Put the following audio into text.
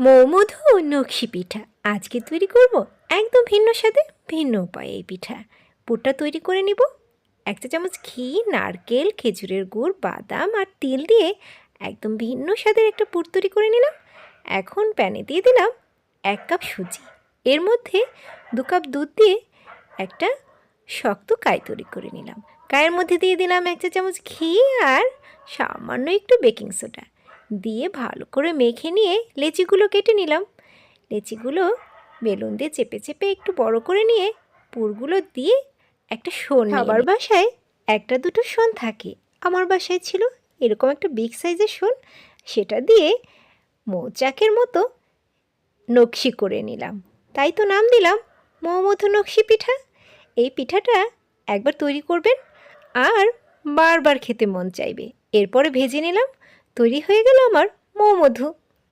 মৌমধু ও নকশি পিঠা আজকে তৈরি করব একদম ভিন্ন স্বাদে ভিন্ন উপায়ে এই পিঠা। পুরটা তৈরি করে নিব। 1 চা চামচ ঘি, নারকেল, খেজুরের গুড়, বাদাম আর তিল দিয়ে একদম ভিন্ন স্বাদের একটা পুর তৈরি করে নিলাম। এখন প্যানে দিয়ে দিলাম 1 কাপ সুজি। এর মধ্যে 2 কাপ দুধ দিয়ে একটা শক্ত কাই তৈরি করে নিলাম। কায়ের মধ্যে দিয়ে দিলাম 1 চা চামচ ঘি আর সামান্য একটু বেকিং সোডা দিয়ে ভালো করে মেখে নিয়ে লেচিগুলো কেটে নিলাম। লেচিগুলো বেলুন দিয়ে চেপে চেপে একটু বড় করে নিয়ে পুরগুলো দিয়ে একটা শোন। সবার বাসায় একটা দুটো শোন থাকে, আমার বাসায় ছিল এরকম একটা বিগ সাইজের শোন। সেটা দিয়ে মৌচাকের মতো নকশি করে নিলাম, তাই তো নাম দিলাম মৌমধু নকশি পিঠা। এই পিঠাটা একবার তৈরি করবেন আর বারবার খেতে মন চাইবে। এরপরে ভেজে নিলাম, তৈরি হয়ে গেল আমার মৌমধু।